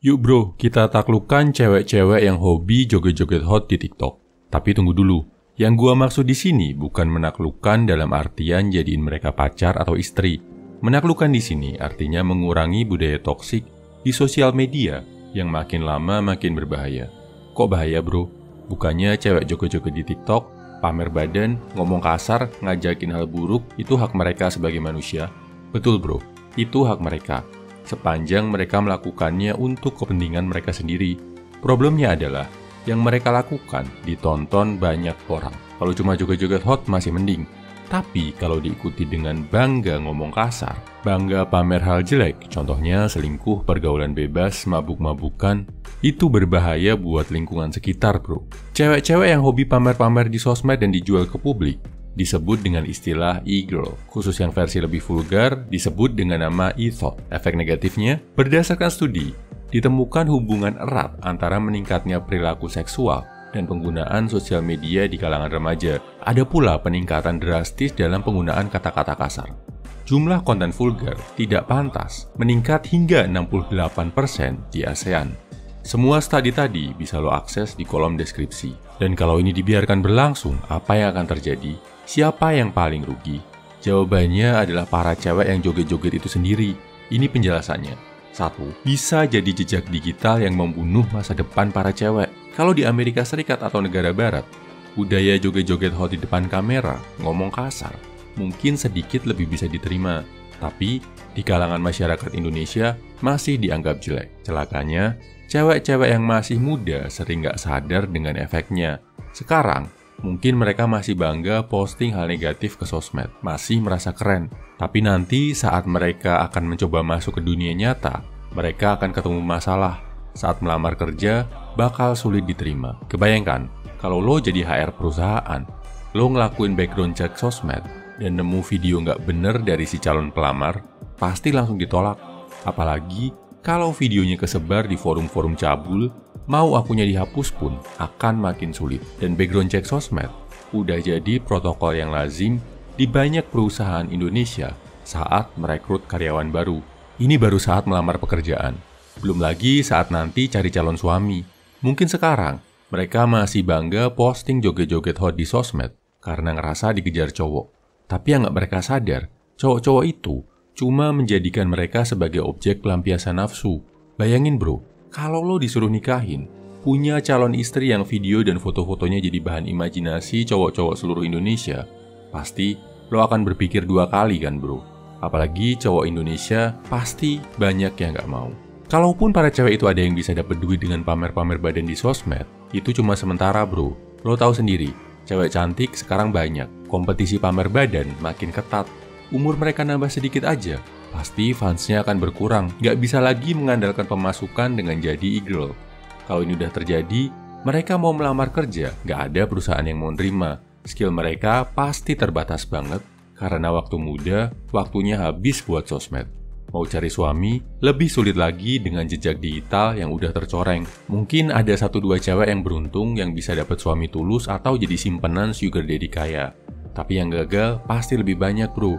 Yuk bro, kita taklukkan cewek-cewek yang hobi joget-joget hot di TikTok. Tapi tunggu dulu, yang gua maksud di sini bukan menaklukkan dalam artian jadiin mereka pacar atau istri. Menaklukkan di sini artinya mengurangi budaya toksik di sosial media yang makin lama makin berbahaya. Kok bahaya bro? Bukannya cewek joget-joget di TikTok, pamer badan, ngomong kasar, ngajakin hal buruk, itu hak mereka sebagai manusia? Betul bro, itu hak mereka. Sepanjang mereka melakukannya untuk kepentingan mereka sendiri. Problemnya adalah, yang mereka lakukan ditonton banyak orang. Kalau cuma joget-joget hot masih mending. Tapi kalau diikuti dengan bangga ngomong kasar, bangga pamer hal jelek, contohnya selingkuh, pergaulan bebas, mabuk-mabukan, itu berbahaya buat lingkungan sekitar bro. Cewek-cewek yang hobi pamer-pamer di sosmed dan dijual ke publik, disebut dengan istilah e-girl. Khusus yang versi lebih vulgar, disebut dengan nama e-thot. Efek negatifnya, berdasarkan studi, ditemukan hubungan erat antara meningkatnya perilaku seksual dan penggunaan sosial media di kalangan remaja. Ada pula peningkatan drastis dalam penggunaan kata-kata kasar. Jumlah konten vulgar tidak pantas meningkat hingga 68% di ASEAN. Semua studi tadi bisa lo akses di kolom deskripsi. Dan kalau ini dibiarkan berlangsung, apa yang akan terjadi? Siapa yang paling rugi? Jawabannya adalah para cewek yang joget-joget itu sendiri. Ini penjelasannya. 1. Bisa jadi jejak digital yang membunuh masa depan para cewek. Kalau di Amerika Serikat atau negara barat, budaya joget-joget hot di depan kamera, ngomong kasar, mungkin sedikit lebih bisa diterima. Tapi, di kalangan masyarakat Indonesia masih dianggap jelek. Celakanya, cewek-cewek yang masih muda sering nggak sadar dengan efeknya. Sekarang, mungkin mereka masih bangga posting hal negatif ke sosmed, masih merasa keren. Tapi nanti saat mereka akan mencoba masuk ke dunia nyata, mereka akan ketemu masalah. Saat melamar kerja, bakal sulit diterima. Kebayangkan, kalau lo jadi HR perusahaan, lo ngelakuin background check sosmed, dan nemu video nggak bener dari si calon pelamar, pasti langsung ditolak. Apalagi kalau videonya kesebar di forum-forum cabul, mau akunnya dihapus pun akan makin sulit. Dan background check sosmed udah jadi protokol yang lazim di banyak perusahaan Indonesia saat merekrut karyawan baru. Ini baru saat melamar pekerjaan. Belum lagi saat nanti cari calon suami. Mungkin sekarang mereka masih bangga posting joget-joget hot di sosmed karena ngerasa dikejar cowok. Tapi yang nggak mereka sadar, cowok-cowok itu cuma menjadikan mereka sebagai objek pelampiasan nafsu. Bayangin bro, kalau lo disuruh nikahin, punya calon istri yang video dan foto-fotonya jadi bahan imajinasi cowok-cowok seluruh Indonesia, pasti lo akan berpikir 2 kali kan bro. Apalagi cowok Indonesia pasti banyak yang nggak mau. Kalaupun para cewek itu ada yang bisa dapat duit dengan pamer-pamer badan di sosmed, itu cuma sementara bro. Lo tahu sendiri, cewek cantik sekarang banyak, kompetisi pamer badan makin ketat. Umur mereka nambah sedikit aja, pasti fansnya akan berkurang. Nggak bisa lagi mengandalkan pemasukan dengan jadi e-girl. Kalau ini udah terjadi, mereka mau melamar kerja, nggak ada perusahaan yang mau nerima. Skill mereka pasti terbatas banget, karena waktu muda, waktunya habis buat sosmed. Mau cari suami, lebih sulit lagi dengan jejak digital yang udah tercoreng. Mungkin ada 1-2 cewek yang beruntung yang bisa dapat suami tulus atau jadi simpenan sugar daddy kaya. Tapi yang gagal pasti lebih banyak bro.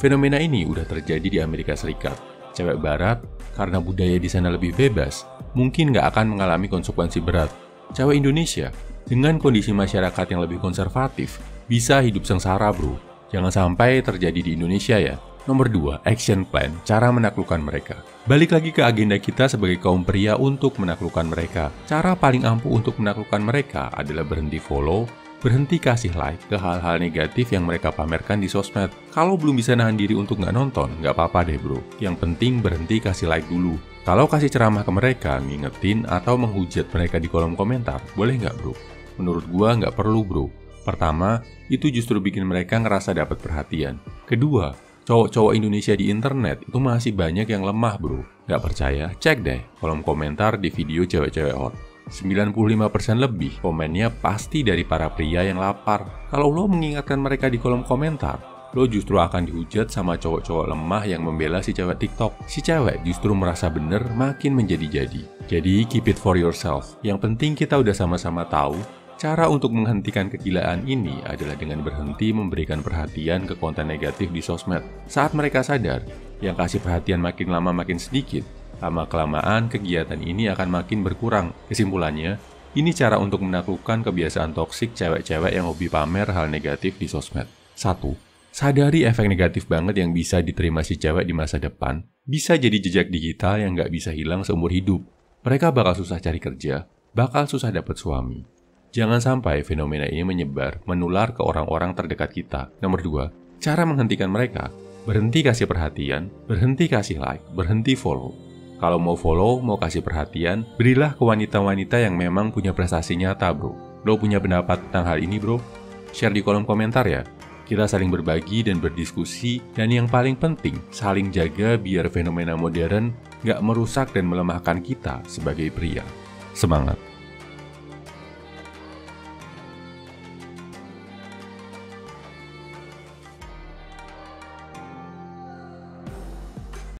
Fenomena ini udah terjadi di Amerika Serikat. Cewek barat, karena budaya di sana lebih bebas, mungkin nggak akan mengalami konsekuensi berat. Cewek Indonesia, dengan kondisi masyarakat yang lebih konservatif, bisa hidup sengsara bro. Jangan sampai terjadi di Indonesia ya. Nomor 2, action plan, cara menaklukkan mereka. Balik lagi ke agenda kita sebagai kaum pria untuk menaklukkan mereka. Cara paling ampuh untuk menaklukkan mereka adalah berhenti follow, berhenti kasih like ke hal-hal negatif yang mereka pamerkan di sosmed. Kalau belum bisa nahan diri untuk nggak nonton, nggak apa-apa deh bro. Yang penting berhenti kasih like dulu. Kalau kasih ceramah ke mereka, ngingetin atau menghujat mereka di kolom komentar, boleh nggak bro? Menurut gua nggak perlu bro. Pertama, itu justru bikin mereka ngerasa dapat perhatian. Kedua, cowok-cowok Indonesia di internet itu masih banyak yang lemah bro. Gak percaya? Cek deh kolom komentar di video cewek-cewek hot. 95% lebih komennya pasti dari para pria yang lapar. Kalau lo mengingatkan mereka di kolom komentar, lo justru akan dihujat sama cowok-cowok lemah yang membela si cewek TikTok. Si cewek justru merasa bener makin menjadi-jadi. Jadi keep it for yourself. Yang penting kita udah sama-sama tahu, cara untuk menghentikan kegilaan ini adalah dengan berhenti memberikan perhatian ke konten negatif di sosmed. Saat mereka sadar, yang kasih perhatian makin lama makin sedikit, Lama-kelamaan, kegiatan ini akan makin berkurang. Kesimpulannya, ini cara untuk menaklukkan kebiasaan toksik cewek-cewek yang hobi pamer hal negatif di sosmed. 1. Sadari efek negatif banget yang bisa diterima si cewek di masa depan, bisa jadi jejak digital yang nggak bisa hilang seumur hidup. Mereka bakal susah cari kerja, bakal susah dapat suami. Jangan sampai fenomena ini menyebar, menular ke orang-orang terdekat kita. Nomor 2, cara menghentikan mereka. Berhenti kasih perhatian, berhenti kasih like, berhenti follow. Kalau mau follow, mau kasih perhatian, berilah ke wanita-wanita yang memang punya prestasi nyata, bro. Lo punya pendapat tentang hal ini, bro? Share di kolom komentar ya. Kita saling berbagi dan berdiskusi, dan yang paling penting, saling jaga biar fenomena modern nggak merusak dan melemahkan kita sebagai pria. Semangat!